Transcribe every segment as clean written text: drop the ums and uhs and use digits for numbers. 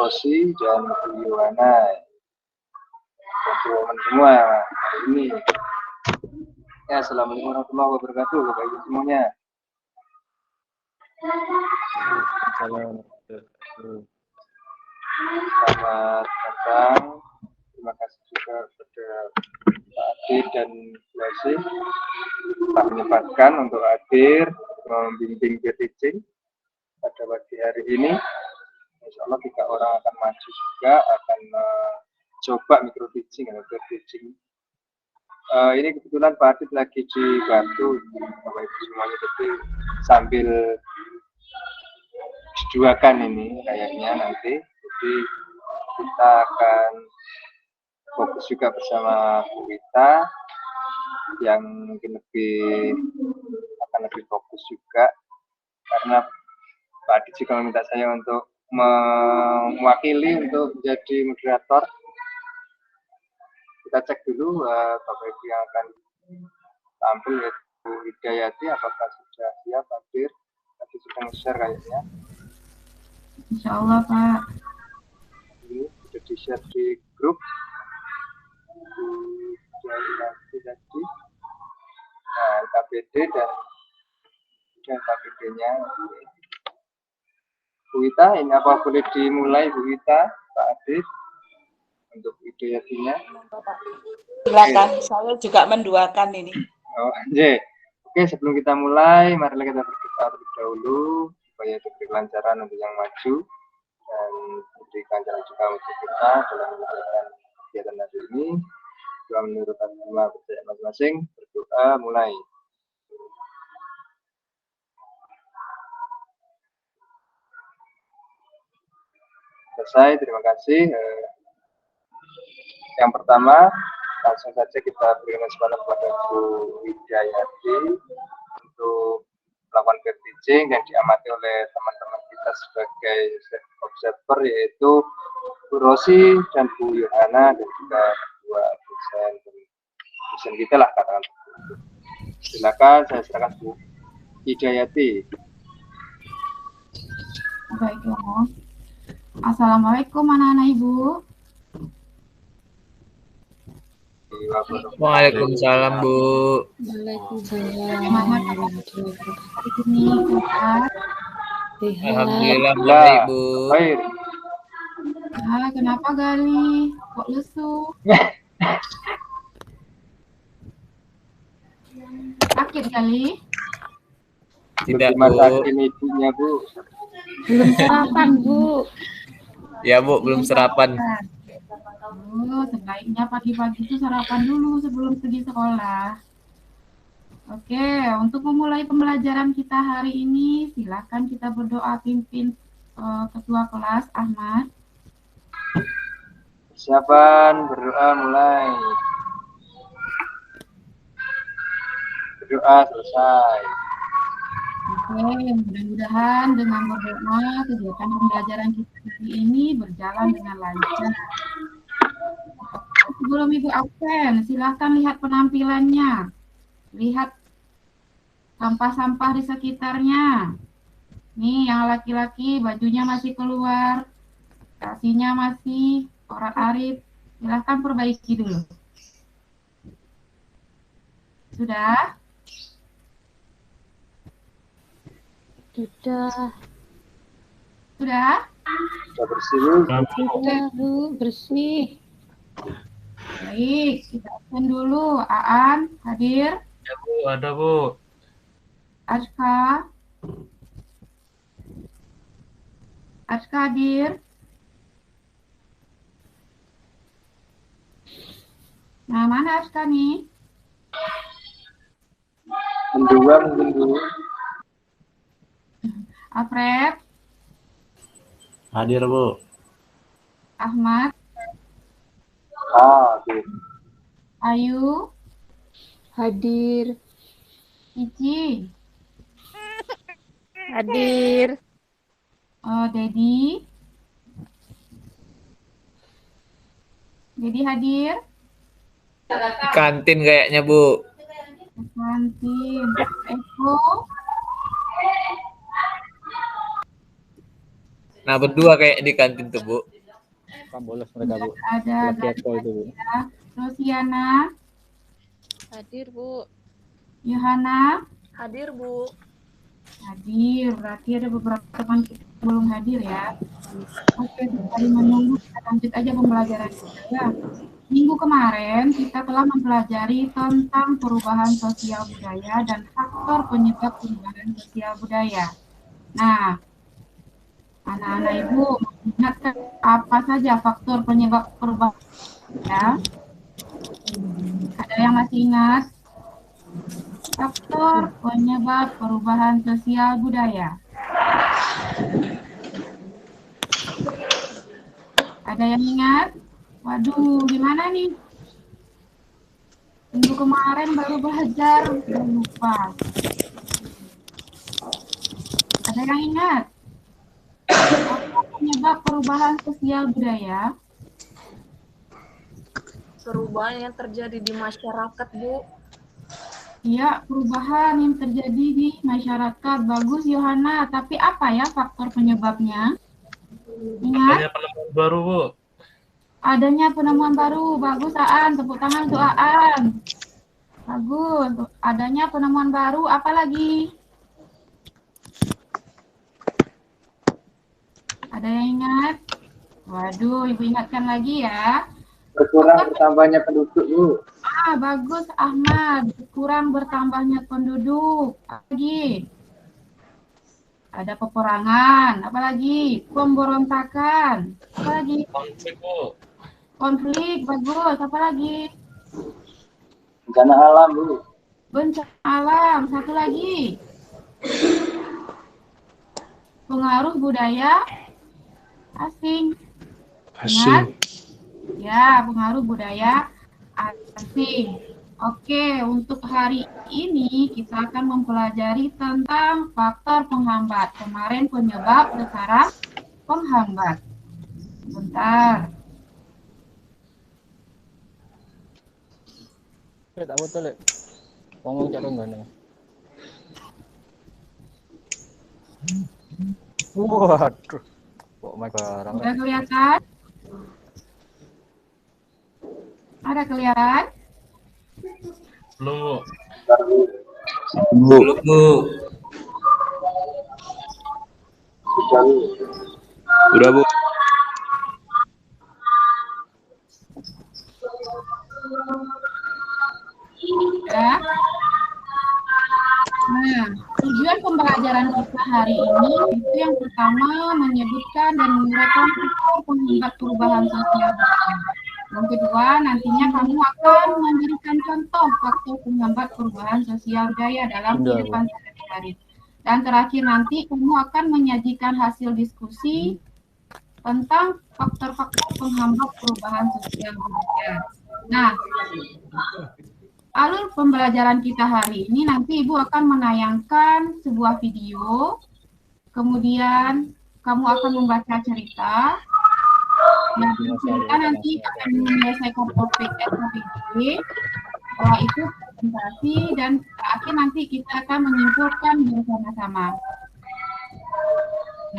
Rosi dan Bu Yohana. Teman semua hari ini. Ya, assalamualaikum warahmatullahi wabarakatuh, Bapak Ibu semuanya. Selamat datang. Terima kasih juga kepada Pak Adit dan Bu Rosi telah menyempatkan untuk hadir membimbing peer teaching pada pagi hari ini. Insya Allah 3 orang akan maju juga, akan coba micro teaching atau peer teaching. Ini kebetulan Pak Adit lagi di Batu, Bapak Ibu semuanya, jadi sambil diduakan ini kayaknya nanti. Jadi kita akan fokus juga bersama Bu Wita yang mungkin akan lebih fokus juga, karena Pak Adit juga meminta saya untuk mewakili untuk menjadi moderator. Kita cek dulu Bapak Ibu yang akan tampil, yaitu Hidayati, apakah sudah siap hadir? Tadi sudah nge-share kayaknya. Insya Allah, Pak. Ini sudah di-share di grup. Hidayati tadi. Nah, KPD dan KPD-nya. Bu Wita, ini apa boleh dimulai Bu Wita, Pak Adit, untuk Hidayatinya? Silakan, saya juga menduakan ini. Oh, yeah. Oke, sebelum kita mulai, marilah kita berdoa terlebih dahulu supaya diberi kelancaran untuk yang maju dan diberi kelancaran juga untuk kita dalam menjalankan kegiatan hari ini. Doa menurut agama percaya masing-masing. Berdoa mulai. Selesai, terima kasih. Yang pertama, langsung saja kita berikan kesempatan kepada Bu Hidayati untuk melakukan peer teaching yang diamati oleh teman-teman kita sebagai observer, yaitu Bu Rosi dan Bu Yohana, dan juga kedua dosen kita lah katakan. Silakan, saya silakan Bu Hidayati. Baik, Assalamualaikum anak-anak Ibu. Waalaikumsalam, Bu. Semangat hari ini, sehat. Alhamdulillah baik, Bu. Baik. Kenapa Gali? Kok lesu? Sakit Gali? Tidak, Bu. Masakin ibunya, Bu. Belum sarapan, Bu. Ya, Bu, belum sarapan. Sebaiknya pagi-pagi itu sarapan dulu sebelum pergi sekolah. Oke, untuk memulai pembelajaran kita hari ini, silakan kita berdoa pimpin Ketua Kelas Ahmad. Persiapan, berdoa mulai. Berdoa selesai. Oke, mudah-mudahan dengan berdoa kegiatan pembelajaran kita hari ini berjalan dengan lancar. Sebelum Ibu absen, silakan lihat penampilannya. Lihat sampah-sampah di sekitarnya. Nih, yang laki-laki bajunya masih keluar, dasinya masih orat-arit. Silakan perbaiki dulu. Sudah? Sudah. Sudah? Sudah bersih, Sudah, Bu, bersih. Baik, kita absen dulu. Aan, hadir? Ya, Bu, ada, Bu. Aska? Aska hadir? Nah, mana Aska nih? Mendua mungkin dulu. Alfred? Hadir, Bu. Ahmad? Hadir. Ayu? Hadir. Cici? Hadir. Dedi? Dedi hadir? Di kantin kayaknya, Bu. Kantin. Eko? Nah, berdua kayak di kantin tuh, Bu. Kan bolos mereka, Bu. Ada Lagi call itu, Bu. Rosiana, Hadir, Bu. Yohana, Hadir, Bu. hadir. Berarti ada beberapa teman kita yang belum hadir ya. Oke, sekali menunggu, kita lanjut aja pembelajaran kita ya. Minggu kemarin kita telah mempelajari tentang perubahan sosial budaya dan faktor penyebab perubahan sosial budaya. Nah, anak-anak Ibu ingatkan apa saja faktor penyebab perubahan ya? Ada yang masih ingat? Faktor penyebab perubahan sosial budaya. Ada yang ingat? Waduh, gimana nih? Minggu kemarin baru belajar, udah lupa. Ada yang ingat? Apa penyebab perubahan sosial budaya? Perubahan yang terjadi di masyarakat, Bu. Iya, perubahan yang terjadi di masyarakat. Bagus, Yohana. Tapi apa ya faktor penyebabnya? Ingat? Adanya penemuan baru, Bu. Adanya penemuan baru. Bagus, Aan. Tepuk tangan untuk Aan. Bagus. Adanya penemuan baru. Apa lagi? Ada yang ingat? Waduh, Ibu ingatkan lagi ya. Berkurang bertambahnya penduduk, Bu. Bagus, Ahmad. Kurang bertambahnya penduduk. Apa lagi? Ada peperangan. Apa lagi? Pemberontakan. Apa lagi? Konflik, Bu. Konflik. Bagus. Apa lagi? Bencana alam, Bu. Bencana alam. Satu lagi. Pengaruh budaya asing. Ingat? Ya, pengaruh budaya asing. Oke, untuk hari ini kita akan mempelajari tentang faktor penghambat. Kemarin penyebab, sekarang penghambat. Bentar. Tak betul, Lek. Ngomong cak dong. Waduh. Kok mic barang. Udah kelihatan? Ada kelihatan? Belum, Bu. Bu. Belum, Bu. Udah, Bu. Ya. Nah, tujuan pembelajaran kita hari ini itu yang pertama menyebutkan dan menguraikan faktor penghambat perubahan sosial budaya. Yang kedua, nantinya kamu akan memberikan contoh faktor penghambat perubahan sosial budaya dalam kehidupan sehari-hari. Dan terakhir nanti kamu akan menyajikan hasil diskusi tentang faktor-faktor penghambat perubahan sosial budaya. Nah, alur pembelajaran kita hari ini nanti Ibu akan menayangkan sebuah video, kemudian kamu akan membaca cerita, dan cerita nanti akan menyelesaikan topik SKPD, setelah itu presentasi, dan terakhir nanti kita akan menyimpulkan bersama-sama.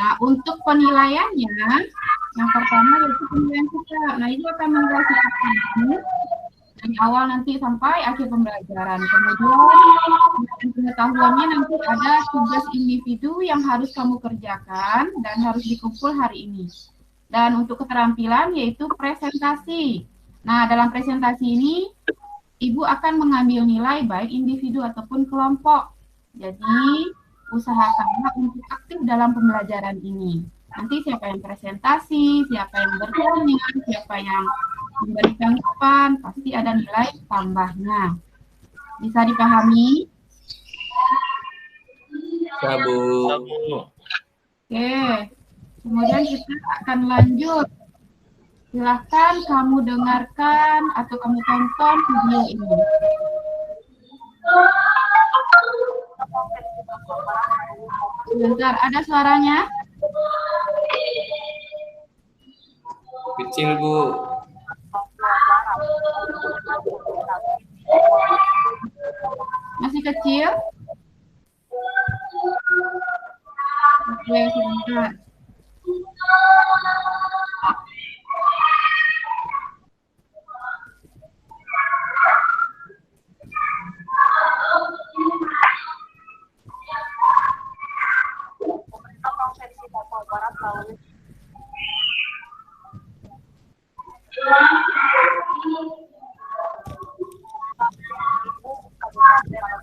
Nah, untuk penilaiannya, yang pertama yaitu penilaian sikap. Nah, Ibu akan menilai sikap ini dari awal nanti sampai akhir pembelajaran. Kemudian pengetahuannya nanti ada tugas individu yang harus kamu kerjakan dan harus dikumpul hari ini. Dan untuk keterampilan yaitu presentasi. Nah, dalam presentasi ini Ibu akan mengambil nilai baik individu ataupun kelompok. Jadi, usahakanlah untuk aktif dalam pembelajaran ini. Nanti siapa yang presentasi, siapa yang bertanya, siapa yang memberi tanggapan, pasti ada nilai tambahnya. Bisa dipahami? Ya, Bu. Oke. Kemudian kita akan lanjut. Silahkan kamu dengarkan atau kamu tonton video ini. Sebentar, ada suaranya? Kecil, Bu. Masih kecil? Oke, sebentar.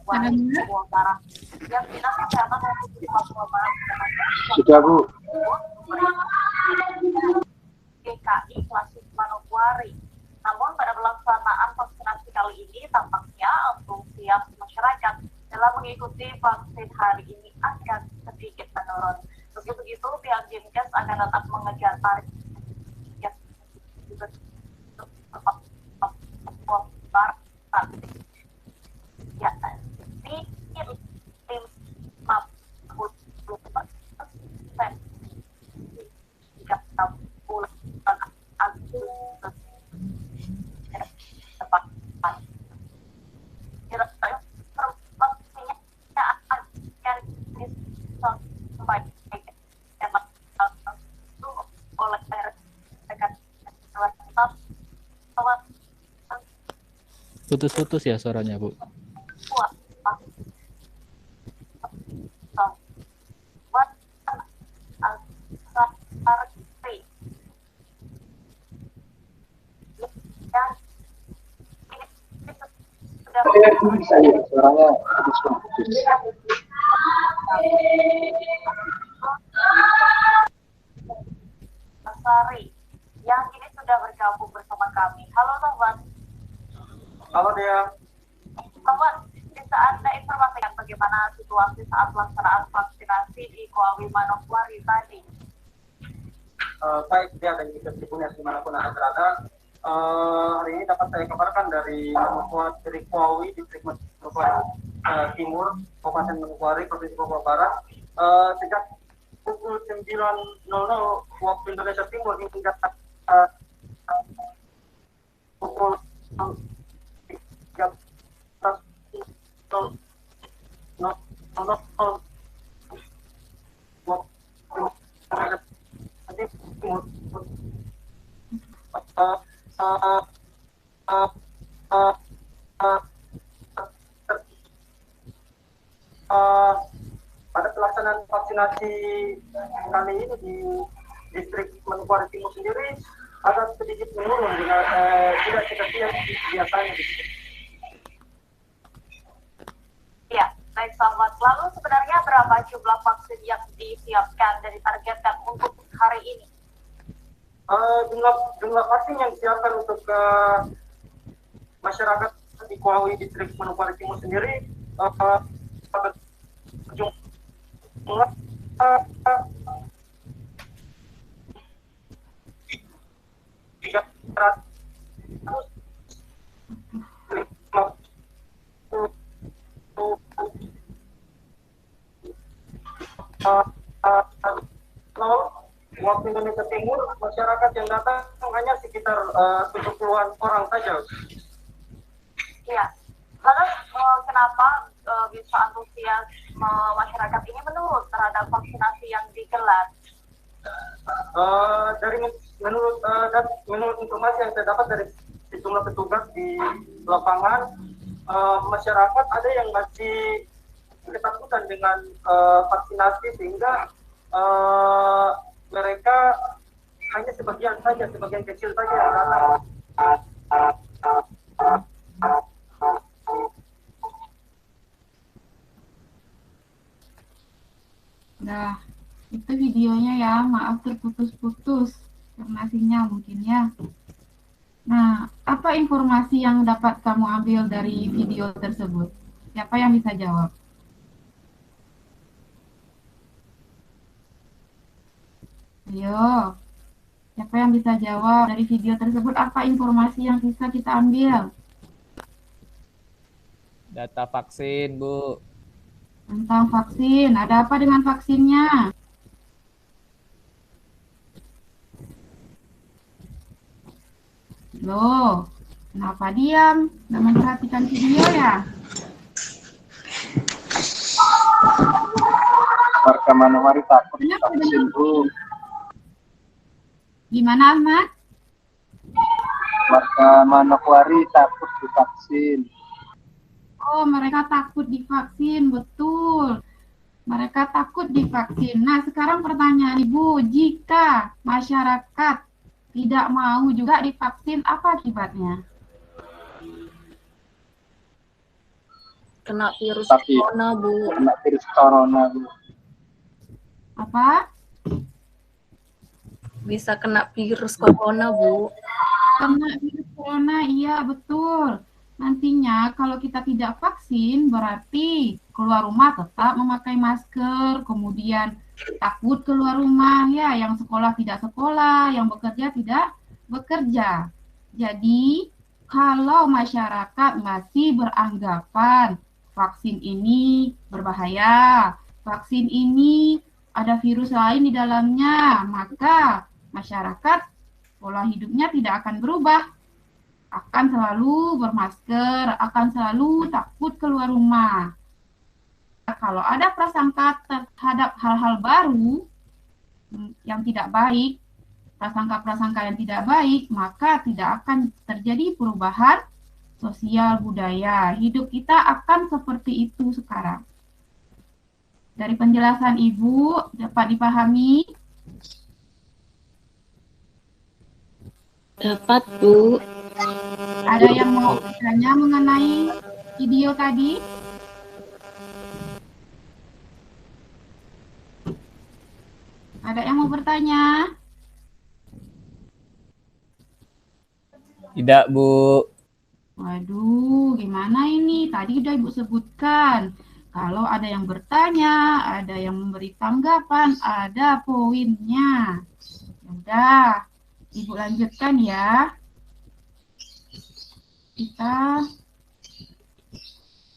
Manokwari, Papua Barat. Yang Dinas Kesehatan Provinsi Papua Barat Sudah, Bu. GKI Klasik Manokwari. Namun pada pelaksanaan vaksinasi kali ini tampaknya antusias masyarakat dalam mengikuti vaksin hari ini akan sedikit menurun. Meski begitu, pihak Dinkes akan tetap mengejar target yang ya, di 50% hingga 60 Agustus depan. Informasinya akan disampaikan oleh rekan Putus-putus ya suaranya, Bu. Saya suaranya putus-putus. Sari yang kini sudah bergabung bersama kami. Halo Sobat. Halo dia. Sobat, bisa Anda informasikan bagaimana situasi saat pelaksanaan vaksinasi di Koawi Manokwari tadi? Baik dia dan juga tribuners dimanapun Anda berada. Hari ini dapat saya kabarkan dari Manokwari, distrik Manokwari Timur, Kabupaten Manokwari, Provinsi Papua Barat. Sejak pukul 9.00 waktu Indonesia Timur hingga pukul 13 pada pelaksanaan vaksinasi kali ini di distrik Manokwari Timur sendiri agak sedikit menurun dengan tidak seperti yang biasanya. Ya, baik Sobat. Lalu sebenarnya berapa jumlah vaksin yang disiapkan dan ditargetkan untuk hari ini? Jumlah vaksin yang disiapkan untuk masyarakat di Koawi distrik Manokwari Timur sendiri jumlah 300 waktu Indonesia Timur, masyarakat yang datang hanya sekitar 70-an orang saja. Iya. Lalu kenapa bisa antusias masyarakat ini menurun terhadap vaksinasi yang digelar? Menurut informasi yang saya dapat dari sejumlah petugas di lapangan, masyarakat ada yang masih ketakutan dengan vaksinasi sehingga mereka hanya sebagian kecil saja yang datang. Nah, itu videonya ya, maaf terputus-putus karena sinyal mungkin ya. Nah, apa informasi yang dapat kamu ambil dari video tersebut? Siapa yang bisa jawab? Ayo, siapa yang bisa jawab dari video tersebut? Apa informasi yang bisa kita ambil? Data vaksin, Bu. Tentang vaksin, ada apa dengan vaksinnya? Loh, kenapa diam? Nggak memperhatikan video ya? Warga Manokwari takut Kenapa vaksin, Bu. Gimana, Ahmad? Warga Manokwari takut divaksin. Oh, mereka takut divaksin, betul. Mereka takut divaksin. Nah, sekarang pertanyaan Ibu, jika masyarakat tidak mau juga divaksin, apa akibatnya? kena virus Tapi corona, Bu. kena virus corona, Bu. Apa? Bisa kena virus corona, Bu. Kena virus corona, iya betul. Nantinya kalau kita tidak vaksin berarti keluar rumah tetap memakai masker, kemudian takut keluar rumah ya, yang sekolah tidak sekolah, yang bekerja tidak bekerja. Jadi kalau masyarakat masih beranggapan vaksin ini berbahaya, vaksin ini ada virus lain di dalamnya, maka masyarakat pola hidupnya tidak akan berubah, akan selalu bermasker, akan selalu takut keluar rumah. Kalau ada prasangka terhadap hal-hal baru yang tidak baik, prasangka-prasangka yang tidak baik, maka tidak akan terjadi perubahan sosial budaya. Hidup kita akan seperti itu sekarang. Dari penjelasan Ibu dapat dipahami? Dapat, Bu. Ada yang mau bertanya mengenai video tadi? Ada yang mau bertanya? Tidak, Bu. Waduh, gimana ini? Tadi udah Ibu sebutkan. Kalau ada yang bertanya, ada yang memberi tanggapan, ada poinnya. Udah, Ibu lanjutkan ya. Kita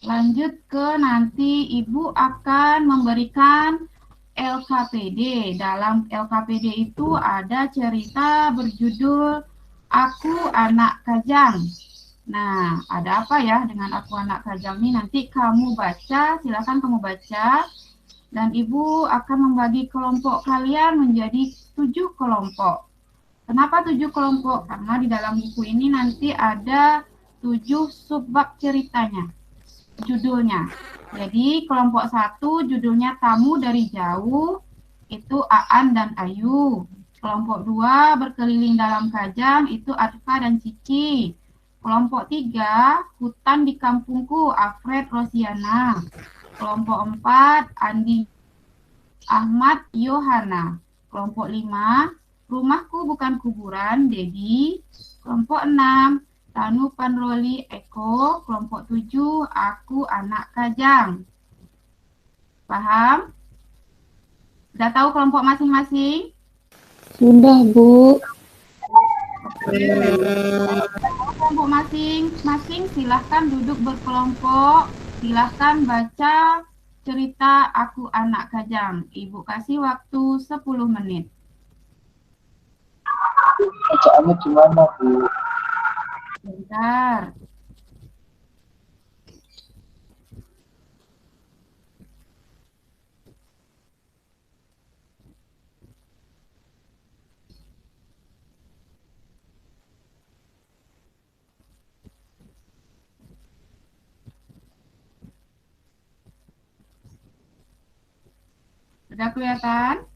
lanjut ke nanti Ibu akan memberikan LKPD. Dalam LKPD itu ada cerita berjudul Aku Anak Kajang. Nah, ada apa ya dengan Aku Anak Kajang ini? Nanti kamu baca, silakan kamu baca. Dan Ibu akan membagi kelompok kalian menjadi 7 kelompok. Kenapa 7 kelompok? Karena di dalam buku ini nanti ada 7 subbab ceritanya, judulnya. Jadi kelompok 1 judulnya Tamu dari Jauh, itu Aan dan Ayu. Kelompok 2 Berkeliling dalam Kajang, itu Arfa dan Cici. Kelompok 3 Hutan di Kampungku, Alfred Rosiana. Kelompok 4 Andi Ahmad Yohana. Kelompok 5 Rumahku Bukan Kuburan, Dedi. Kelompok 6 Tanu Panroli Eko. Kelompok 7 Aku Anak Kajang. Paham? Sudah tahu kelompok masing-masing? Sudah, Bu. Kelompok masing-masing silahkan duduk berkelompok, silahkan baca cerita Aku Anak Kajang. Ibu kasih waktu 10 menit. Bacaannya gimana, Bu? Bentar. Sudah kelihatan?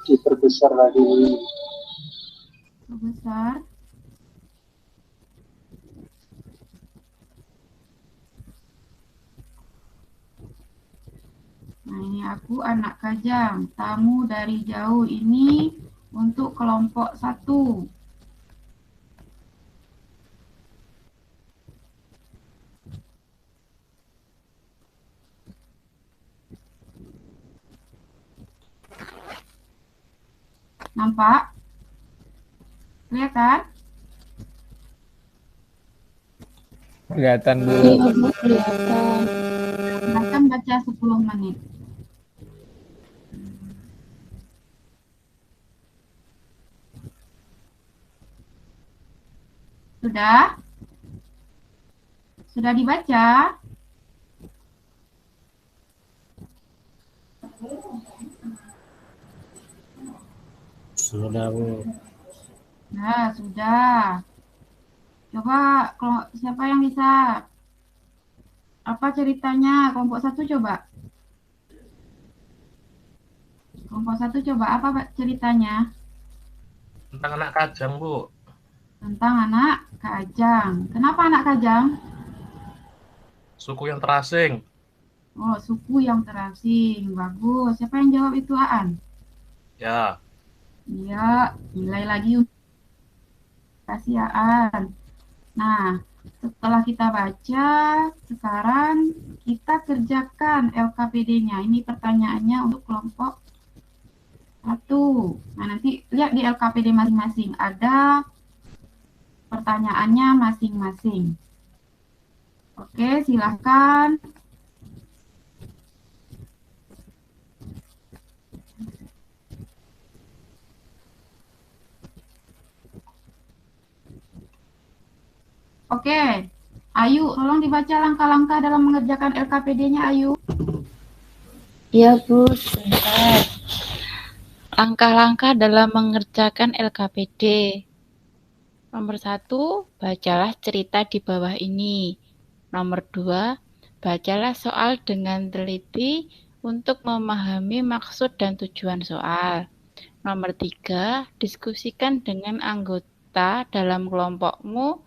Diperbesar lagi. Besar. Nah, ini Aku Anak Kajang. Tamu dari Jauh ini untuk kelompok 1. Nampak? Kelihatan? Kelihatan, Bu. Iya, Bu, kelihatan. Silahkan baca 10 menit. Sudah? Sudah dibaca? Sudah, Bu. Nah, sudah. Coba kalau siapa yang bisa? Apa ceritanya? Kelompok 1 coba. Kelompok 1 coba apa ceritanya? Tentang anak kajang, Bu. Tentang anak Kajang. Kenapa anak Kajang? Suku yang terasing. Oh, suku yang terasing. Bagus. Siapa yang jawab itu, Aan? Ya. Iya, nilai lagi untuk kasih Aan. Nah, setelah kita baca, sekarang kita kerjakan LKPD-nya. Ini pertanyaannya untuk kelompok 1. Nah, nanti lihat di LKPD masing-masing. Ada pertanyaannya masing-masing. Oke, silahkan. Oke, Ayu, tolong dibaca langkah-langkah dalam mengerjakan LKPD-nya, Ayu. Ya, Bu. Sebentar. Langkah-langkah dalam mengerjakan LKPD. Nomor 1, bacalah cerita di bawah ini. Nomor 2, bacalah soal dengan teliti untuk memahami maksud dan tujuan soal. Nomor 3, diskusikan dengan anggota dalam kelompokmu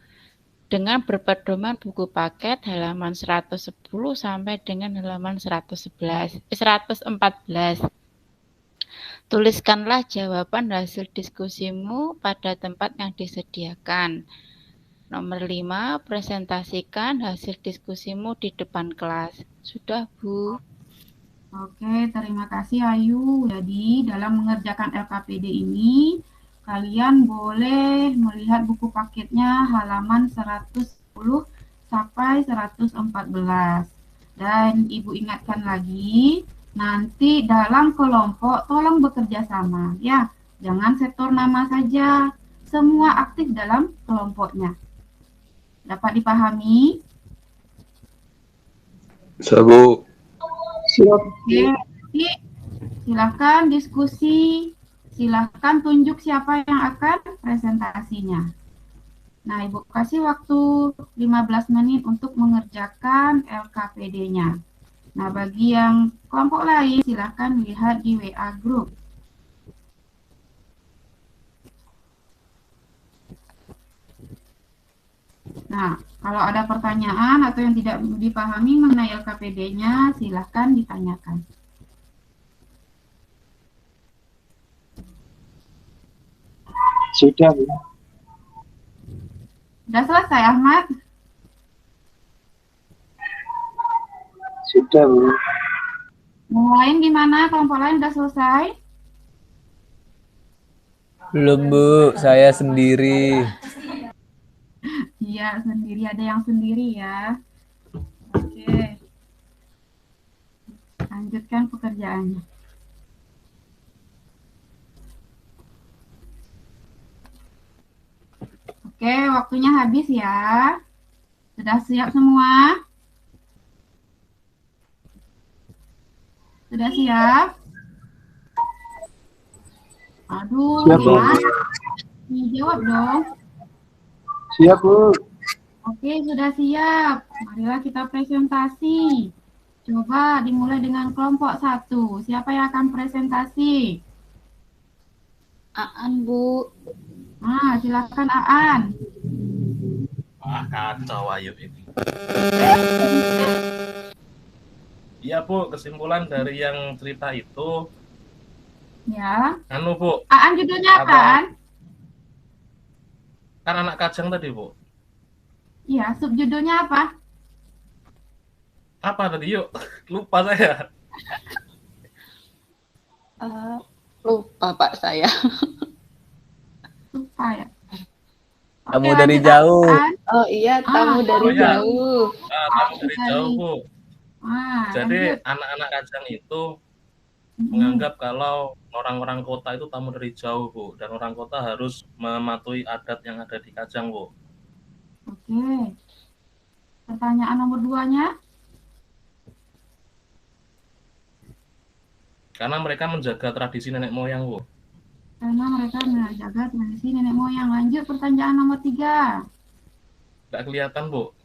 dengan berpedoman buku paket halaman 110 sampai dengan halaman 114. Tuliskanlah jawaban hasil diskusimu pada tempat yang disediakan. Nomor 5, presentasikan hasil diskusimu di depan kelas. Sudah, Bu. Oke, terima kasih Ayu. Jadi, dalam mengerjakan LKPD ini, kalian boleh melihat buku paketnya halaman 110 sampai 114. Dan Ibu ingatkan lagi, nanti dalam kelompok tolong bekerja sama, ya. Jangan setor nama saja, semua aktif dalam kelompoknya. Dapat dipahami? Bisa, Bu. Oke, nanti silakan diskusi, silakan tunjuk siapa yang akan presentasinya. Nah, Ibu kasih waktu 15 menit untuk mengerjakan LKPD-nya. Nah, bagi yang kelompok lain, silakan lihat di WA Group. Nah, kalau ada pertanyaan atau yang tidak dipahami mengenai LKPD-nya, silakan ditanyakan. Sudah, Bu. Sudah selesai, Ahmad? Sudah, Bu. Yang lain gimana? Kelompok lain sudah selesai? Belum, Bu. Saya sendiri. Iya, sendiri. Ada yang sendiri ya. Oke. Lanjutkan pekerjaannya. Oke, waktunya habis ya. Sudah siap semua? Sudah siap? Aduh, Siap, Bu. gimana? Jawab dong. Siap, Bu. Oke, sudah siap. Marilah kita presentasi. Coba dimulai dengan kelompok 1. Siapa yang akan presentasi? Aan, Bu. Nah, silakan Aan. Wah, kacau Ayu ini. Iya, Bu, kesimpulan dari yang cerita itu, Ya. Bu, Aan judulnya apa, Aan? kan anak Kajang tadi, Bu. Iya, subjudulnya apa? Apa tadi, yuk? Lupa saya. Lupa, Pak, saya. Lupa ya. Tamu Oke, dari lanjut, jauh. Aan. Oh iya, tamu dari iya. jauh. Tamu dari jauh, Bu. Jadi Lanjut. anak-anak Kajang itu Mm-mm. menganggap kalau orang-orang kota itu tamu dari jauh, Bu. Dan orang kota harus mematuhi adat yang ada di Kajang, Bu. Oke. Pertanyaan nomor 2-nya? Karena mereka menjaga tradisi nenek moyang, Bu. Karena mereka menjaga tradisi nenek moyang. Lanjut pertanyaan nomor 3. Nggak kelihatan, Bu.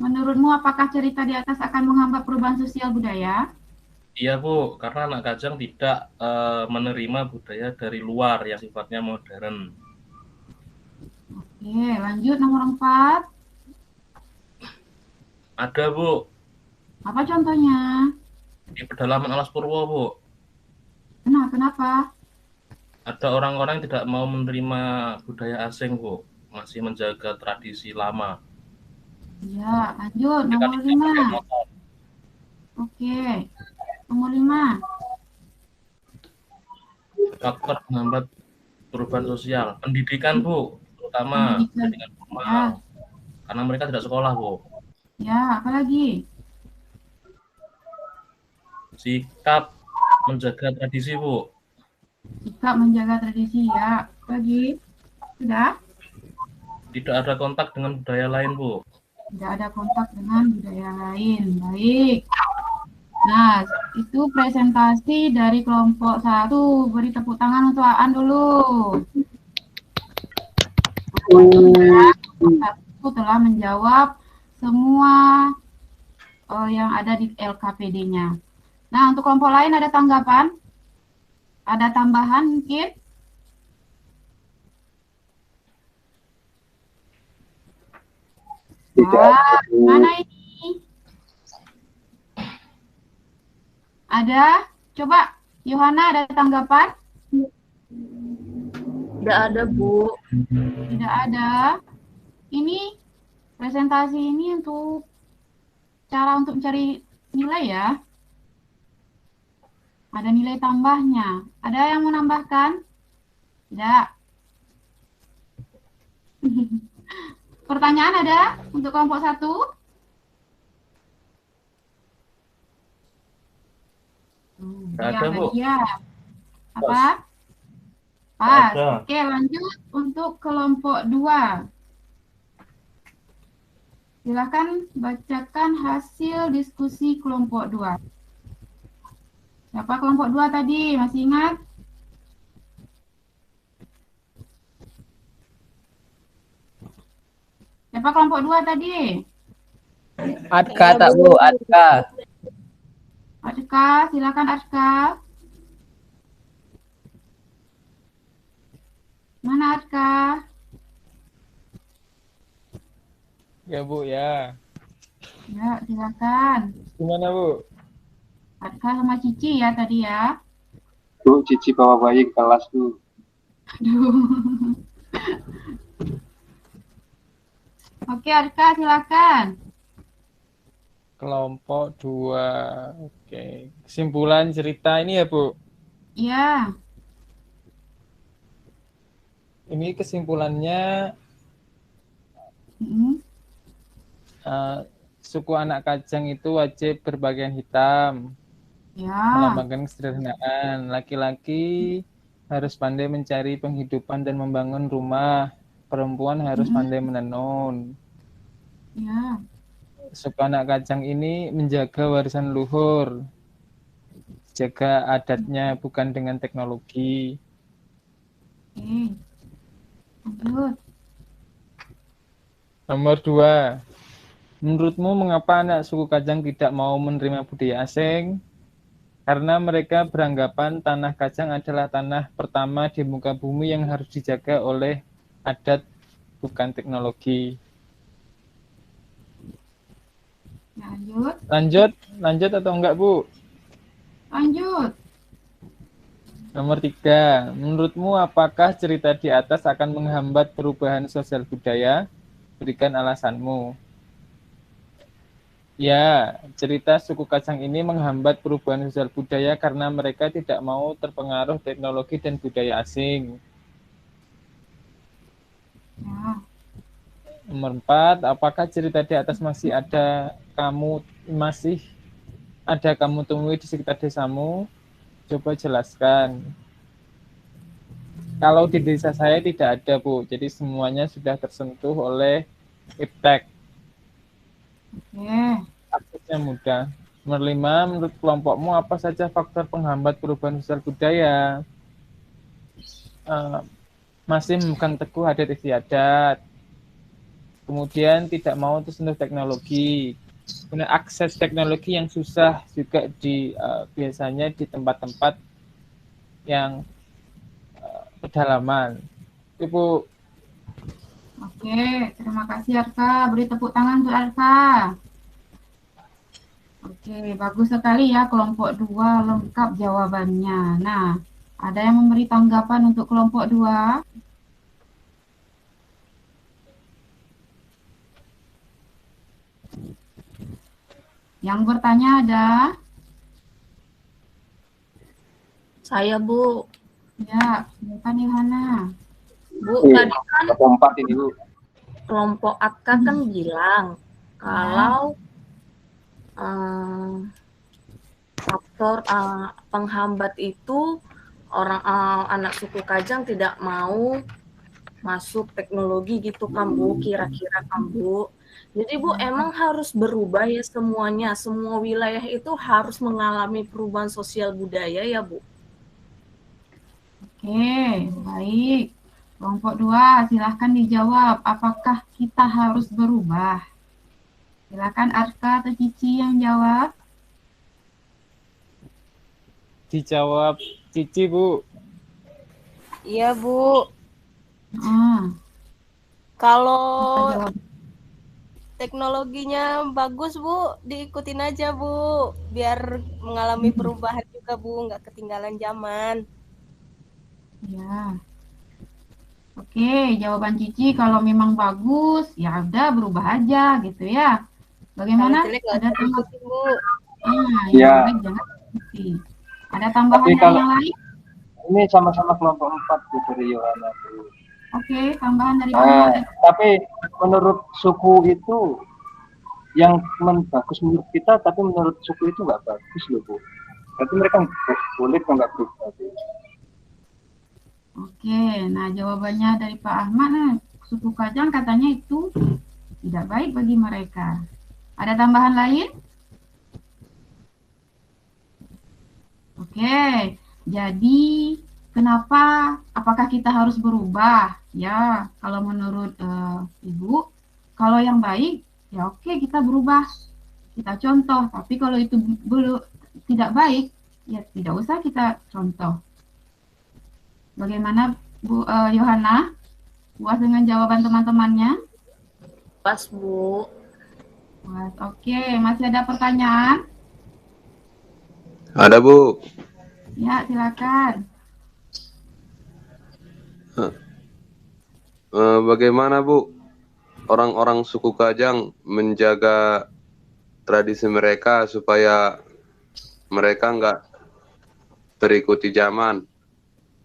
Menurutmu apakah cerita di atas akan menghambat perubahan sosial budaya? Iya Bu, karena anak Kajang tidak menerima budaya dari luar yang sifatnya modern. Oke, lanjut nomor 4. Ada Bu, Apa contohnya? di pedalaman Alas Purwo Bu, Kenapa? ada orang-orang yang tidak mau menerima budaya asing Bu, masih menjaga tradisi lama. Ya, lanjut Mereka nomor tidak pakai 5. motor. Oke, nomor 5. Faktor menghambat perubahan sosial, pendidikan Bu, terutama Pendidikan. pendidikan formal, Ya, karena mereka tidak sekolah Bu. ya, apalagi? Sikap menjaga tradisi Bu, Sikap menjaga tradisi ya. Apalagi? Sudah? tidak ada kontak dengan budaya lain Bu. Tidak ada kontak dengan budaya lain. Baik. Nah, itu presentasi dari kelompok 1. Beri tepuk tangan untuk Aan dulu. Aku telah menjawab semua yang ada di LKPD-nya. Nah, untuk kelompok lain ada tanggapan? Ada tambahan mungkin? Wah, mana ini? Ada? Coba, Yohana ada tanggapan? Tidak ada, Bu. Tidak ada. Ini presentasi ini untuk cara untuk mencari nilai ya. Ada nilai tambahnya. Ada yang mau nambahkan? Tidak. Pertanyaan ada untuk kelompok 1? Tidak ada Bu. Iya. Apa? Pas. Ada. Oke, lanjut untuk kelompok 2. Silakan bacakan hasil diskusi kelompok 2. Siapa kelompok 2 tadi? Masih ingat? Siapa kelompok 2 tadi? Atka tak Bu, Atka. Atka, silakan Atka. Mana Atka? Ya Bu ya. Ya, silakan. Gimana Bu? Atka sama Cici ya tadi ya. Bu, Cici bawa bayi ke kelas Bu. Aduh. Oke, Atka silakan. Kelompok 2. Oke. Kesimpulan cerita ini ya Bu. Iya. Ini kesimpulannya suku anak Kajang itu wajib berpakaian hitam, Ya. melambangkan kesederhanaan. Laki-laki harus pandai mencari penghidupan dan membangun rumah. Perempuan harus pandai menenun. Ya. Suku anak Kajang ini menjaga warisan luhur, jaga adatnya bukan dengan teknologi. Oke. Lanjut. Nomor 2. Menurutmu mengapa anak suku Kajang tidak mau menerima budaya asing? Karena mereka beranggapan tanah Kajang adalah tanah pertama di muka bumi yang harus dijaga oleh adat bukan teknologi. Lanjut. Lanjut atau enggak Bu? Lanjut. Nomor 3. Menurutmu apakah cerita di atas akan menghambat perubahan sosial budaya? Berikan alasanmu. Ya, cerita suku Kajang ini menghambat perubahan sosial budaya karena mereka tidak mau terpengaruh teknologi dan budaya asing. Ya. Nomor 4, apakah cerita di atas masih ada kamu temui di sekitar desamu? Coba jelaskan. Kalau di desa saya tidak ada, Bu. Jadi semuanya sudah tersentuh oleh iptek. Oke. Aksesnya mudah. Nomor 5, menurut kelompokmu apa saja faktor penghambat perubahan sosial budaya? Masih memegang teguh adat istiadat, kemudian tidak mau tersentuh teknologi, kemudian akses teknologi yang susah juga biasanya di tempat-tempat yang pedalaman. Ibu. Oke, terima kasih Arka. Beri tepuk tangan untuk Arka. Oke, bagus sekali ya kelompok 2 lengkap jawabannya. Nah, ada yang memberi tanggapan untuk kelompok 2? Yang bertanya ada? Saya, Bu. Ya, silakan Yohana. Bu, tadi kan kelompok ini, Bu. Kelompok Atka kan bilang kalau faktor penghambat itu anak suku Kajang tidak mau masuk teknologi gitu kan, Bu, kira-kira kan, Bu. Jadi, Bu, emang harus berubah ya semuanya, semua wilayah itu harus mengalami perubahan sosial budaya ya, Bu? Oke, baik. Kelompok 2, silahkan dijawab. Apakah kita harus berubah? Silakan Arka atau Cici yang jawab. Dijawab Cici, Bu. Iya, Bu. Kalau teknologinya bagus, Bu, diikutin aja, Bu. Biar mengalami perubahan juga, Bu, nggak ketinggalan zaman. Ya. Oke, jawaban Cici kalau memang bagus, ya udah berubah aja gitu ya. Bagaimana? Ada tambahan, Bu? Ya. Jangan ikuti. Ada tambahan yang lain? Ini sama-sama kelompok 4 Bu, dari Yohana. Oke, tambahan dari tapi menurut suku itu yang bagus menurut kita, tapi menurut suku itu nggak bagus loh, Bu. Berarti mereka boleh nggak berubah, Bu? Oke, nah jawabannya dari Pak Ahmad, suku Kajang katanya itu tidak baik bagi mereka. Ada tambahan lain? Oke, jadi kenapa? Apakah kita harus berubah? Ya, kalau menurut Ibu, kalau yang baik, ya oke kita berubah, kita contoh. Tapi kalau itu belum tidak baik, ya tidak usah kita contoh. Bagaimana Bu Yohana? Puas dengan jawaban teman-temannya? Pas, Bu. Puas. Oke, masih ada pertanyaan? Ada, Bu. Ya, silakan. Bagaimana, Bu, orang-orang suku Kajang menjaga tradisi mereka supaya mereka nggak terikuti zaman?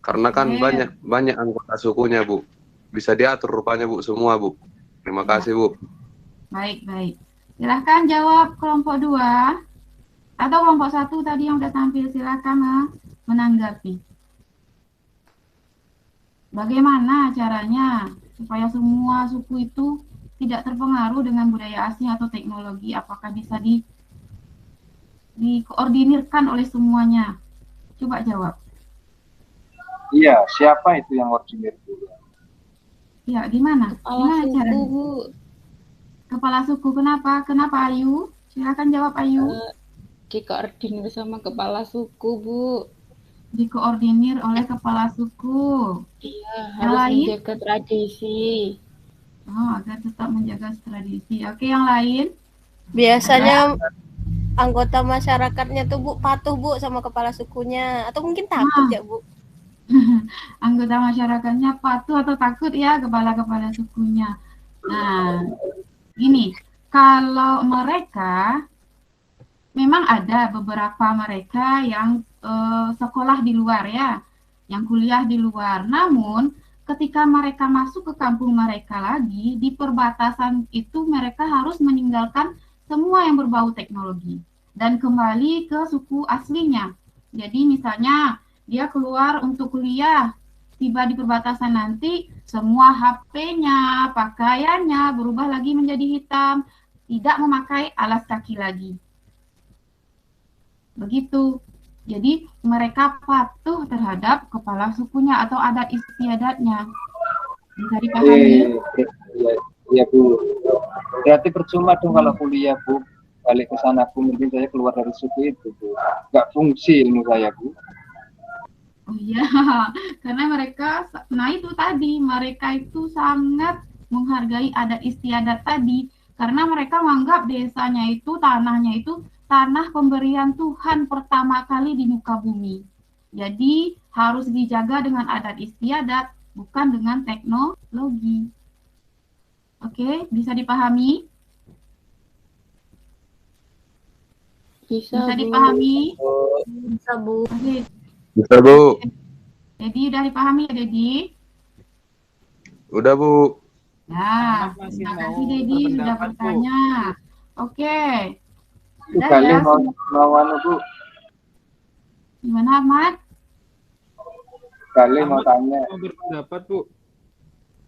Karena kan banyak anggota sukunya, Bu. Bisa diatur rupanya, Bu, semua, Bu. Terima kasih, Bu. Baik. Silahkan jawab kelompok 2 atau kelompok 1 tadi yang sudah tampil, silahkan menanggapi. Bagaimana caranya supaya semua suku itu tidak terpengaruh dengan budaya asing atau teknologi? Apakah bisa dikoordinirkan oleh semuanya? Coba jawab. Iya, siapa itu yang koordinir dulu? Ya, gimana? Gimana caranya? Bu. Kepala suku, kenapa? Kenapa Ayu? Silakan jawab Ayu. Dikoordinir sama kepala suku, Bu. Dikoordinir oleh kepala suku. Iya, yang harus lain? menjaga tradisi. Oh, agar tetap menjaga tradisi. Oke, yang lain? Biasanya anggota masyarakatnya tuh, Bu, patuh, Bu, sama kepala sukunya. Atau mungkin takut ya, Bu? Anggota masyarakatnya patuh atau takut ya kepala-kepala sukunya. Nah, gini, kalau mereka memang ada beberapa mereka yang sekolah di luar ya, yang kuliah di luar. Namun, ketika mereka masuk ke kampung mereka lagi, di perbatasan itu mereka harus meninggalkan semua yang berbau teknologi dan kembali ke suku aslinya. Jadi misalnya dia keluar untuk kuliah, tiba di perbatasan nanti, semua HP-nya, pakaiannya berubah lagi menjadi hitam, tidak memakai alas kaki lagi. Begitu. Jadi mereka patuh terhadap kepala sukunya atau adat istiadatnya. Bisa dipahami? Iya Bu. Berarti percuma dong kalau kuliah Bu. Balik ke sana Bu, mungkin saya keluar dari suku itu Bu. Nggak fungsi ilmu saya Bu. Oh iya, karena mereka, nah itu tadi, mereka itu sangat menghargai adat istiadat tadi, karena mereka menganggap desanya itu, tanahnya itu, tanah pemberian Tuhan pertama kali di muka bumi. Jadi harus dijaga dengan adat istiadat, bukan dengan teknologi. Oke, bisa dipahami? Bisa dipahami? Bisa Bu. Oke. Bisa Bu. Dedi udah dipahami ya Dedi? Udah Bu. Nah, Masih terima mau kasih Dedi sudah berpendapat, Bu. bertanya. Oke. Udah Kali ya. mau anu Bu. Gimana Ahmad? Kali mau tanya. Mau berpendapat Bu.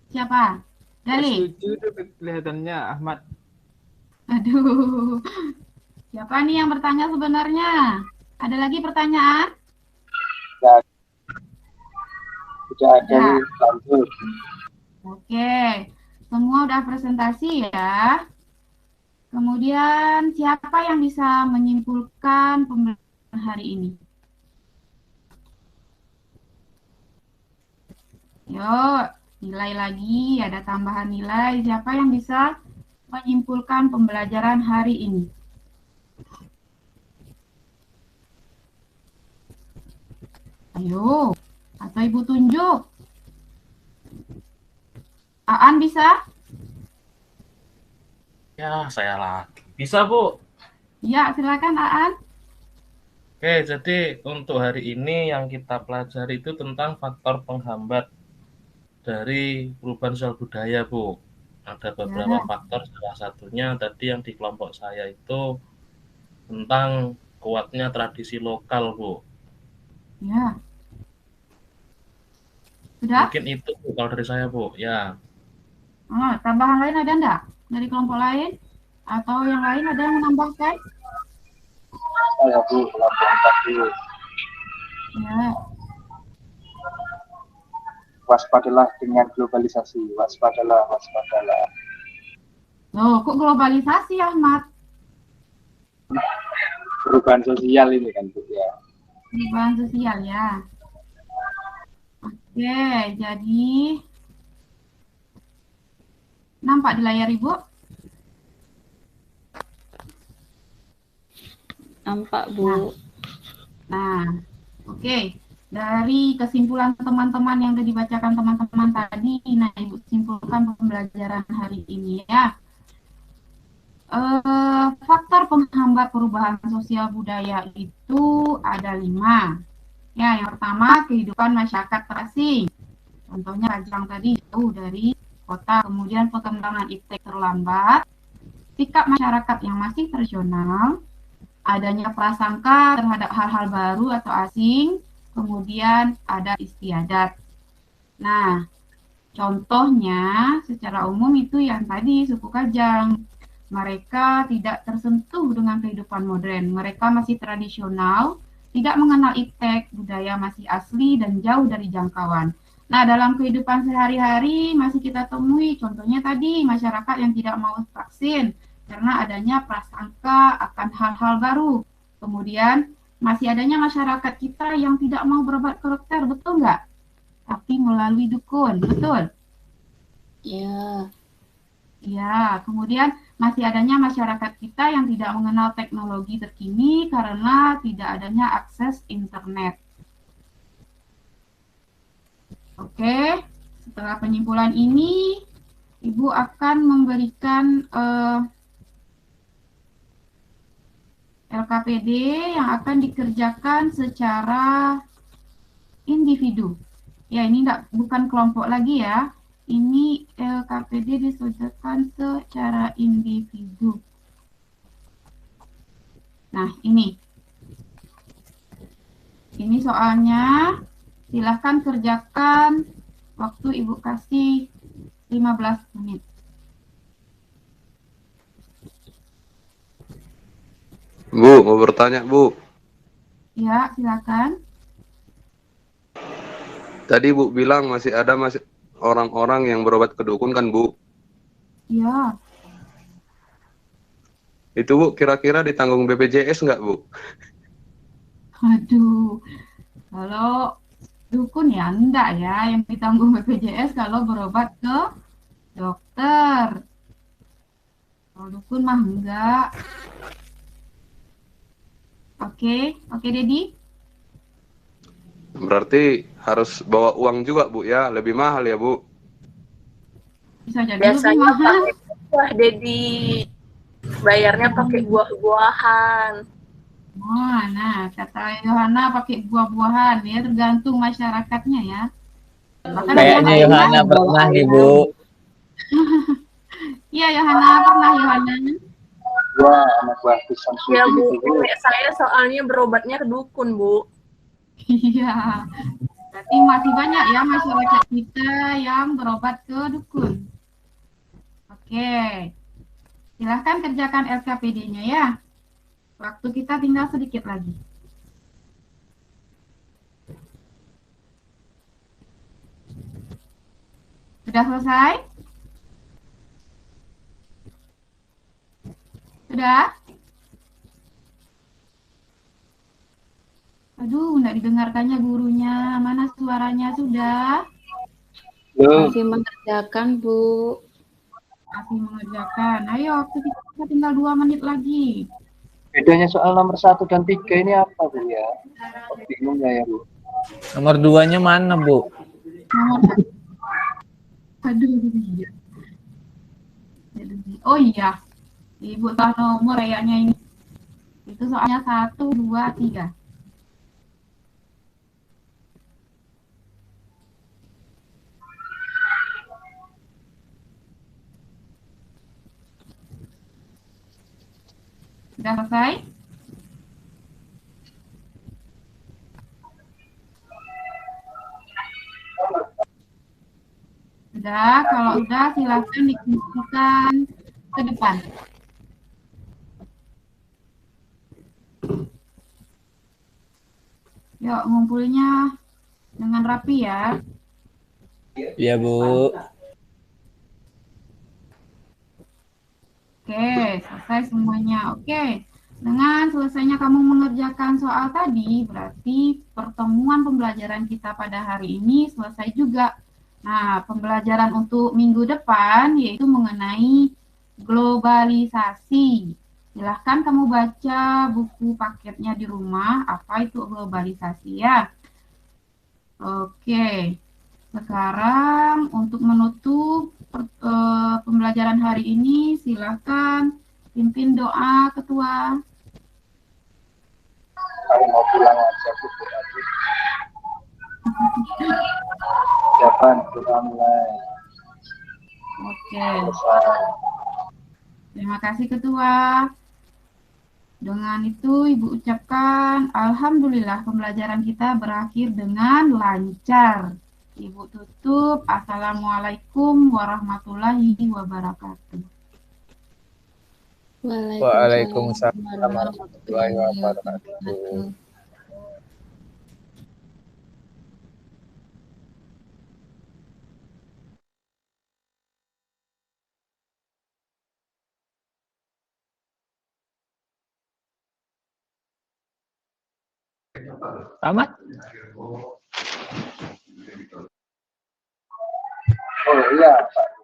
Siapa? Gali? Setuju itu kelihatannya Ahmad. Aduh. Siapa nih yang bertanya sebenarnya? Ada lagi pertanyaan? Sudah ada Ya. lanjut. Oke. Semua udah presentasi ya. Kemudian siapa yang bisa menyimpulkan pembelajaran hari ini? Yuk, nilai lagi, ada tambahan nilai. Siapa yang bisa menyimpulkan pembelajaran hari ini? Ayo, atau Ibu tunjuk. Aan bisa? Ya, saya lagi. Bisa, Bu. Ya, silakan Aan. Oke, jadi untuk hari ini yang kita pelajari itu tentang faktor penghambat dari perubahan sosial budaya, Bu. Ada beberapa faktor, salah satunya tadi yang di kelompok saya itu tentang kuatnya tradisi lokal, Bu. Ya. Sudah? Mungkin itu Bu, kalau dari saya, Bu. Ya. Oh, tambahan lain ada enggak? Dari kelompok lain? Atau yang lain ada yang menambahkan? Saya Bu, kelompok 4 dulu. Ya. Waspadalah dengan globalisasi. Waspadalah, waspadalah. Loh, kok globalisasi Ahmad? Perubahan sosial ini kan Bu ya. Perubahan sosial ya. Oke, jadi nampak di layar Ibu? Nampak, Bu. Nah, oke. Dari kesimpulan teman-teman yang sudah dibacakan teman-teman tadi, nah Ibu simpulkan pembelajaran hari ini ya. Faktor penghambat perubahan sosial budaya itu ada 5. Ya, yang pertama kehidupan masyarakat terasing. Contohnya Rajang tadi jauh dari kota, kemudian perkembangan iptek terlambat, sikap masyarakat yang masih tradisional, adanya prasangka terhadap hal-hal baru atau asing, kemudian ada istiadat. Nah, contohnya secara umum itu yang tadi suku Kajang. Mereka tidak tersentuh dengan kehidupan modern. Mereka masih tradisional, tidak mengenal iptek, budaya masih asli dan jauh dari jangkauan. Nah, dalam kehidupan sehari-hari masih kita temui, contohnya tadi masyarakat yang tidak mau vaksin karena adanya prasangka akan hal-hal baru. Kemudian masih adanya masyarakat kita yang tidak mau berobat ke dokter, betul nggak? Tapi melalui dukun, betul? Ya. Ya, kemudian masih adanya masyarakat kita yang tidak mengenal teknologi terkini karena tidak adanya akses internet. Oke, setelah penyimpulan ini, Ibu akan memberikan LKPD yang akan dikerjakan secara individu. Ya, ini bukan kelompok lagi ya. Ini LKPD dikerjakan secara individu. Nah, ini soalnya. Silahkan kerjakan, waktu Ibu kasih 15 menit. Bu, mau bertanya Bu. Ya, silakan. Tadi Bu bilang masih ada orang-orang yang berobat ke dukun kan Bu? Ya, Itu Bu, kira-kira ditanggung BPJS nggak Bu? aduh. Kalau dukun ya enggak ya, yang ditanggung BPJS kalau berobat ke dokter. Kalau dukun mah enggak. Oke, oke Dedi. Berarti harus bawa uang juga Bu ya, lebih mahal ya Bu? Bisa jadi lebih Biasanya mahal. pakai buah, Dedi. Bayarnya pakai buah-buahan. Oh, nah, kata Yohana pakai buah-buahan ya, tergantung masyarakatnya ya. Bahkan Kayaknya Yohana pernah nih, Bu. Iya, Yohana pernah Yohana. Gua anak buah pisang Ya suci Bu, itu Bu. nenek saya soalnya berobatnya ke dukun Bu. Iya. Berarti masih banyak ya masyarakat kita yang berobat ke dukun. Oke. Silahkan kerjakan LKPD-nya ya. Waktu kita tinggal sedikit lagi. Sudah selesai? Sudah? Aduh, nggak didengarkannya gurunya. Mana suaranya sudah? Masih mengerjakan, Bu. Masih mengerjakan. Ayo, waktu kita tinggal 2 menit lagi. Bedanya soal nomor 1 dan 3 ini apa Bu ya? Bingungnya ya Bu. Nomor 2-nya mana, Bu? Nomor aduh, iya. Oh iya, Ibu tahu nomor kayaknya ini. Itu soalnya 1, 2, 3. Sudah selesai? Sudah, kalau sudah silakan dikumpulkan ke depan. Yuk, ngumpulnya dengan rapi ya. Iya, Bu. Oke, selesai semuanya. Oke, dengan selesainya kamu mengerjakan soal tadi, berarti pertemuan pembelajaran kita pada hari ini selesai juga. Nah, pembelajaran untuk minggu depan yaitu mengenai globalisasi. Silahkan kamu baca buku paketnya di rumah, apa itu globalisasi ya. Oke, sekarang untuk menutup pembelajaran hari ini, silahkan pimpin doa ketua. Kalau mau pulang aja Bu. Siapkan kita mulai. Oke. Selesai. Terima kasih ketua. Dengan itu Ibu ucapkan Alhamdulillah pembelajaran kita berakhir dengan lancar. Ibu tutup. Assalamualaikum warahmatullahi wabarakatuh. Waalaikumsalam warahmatullahi wabarakatuh. Tamat? Oh iya Pak.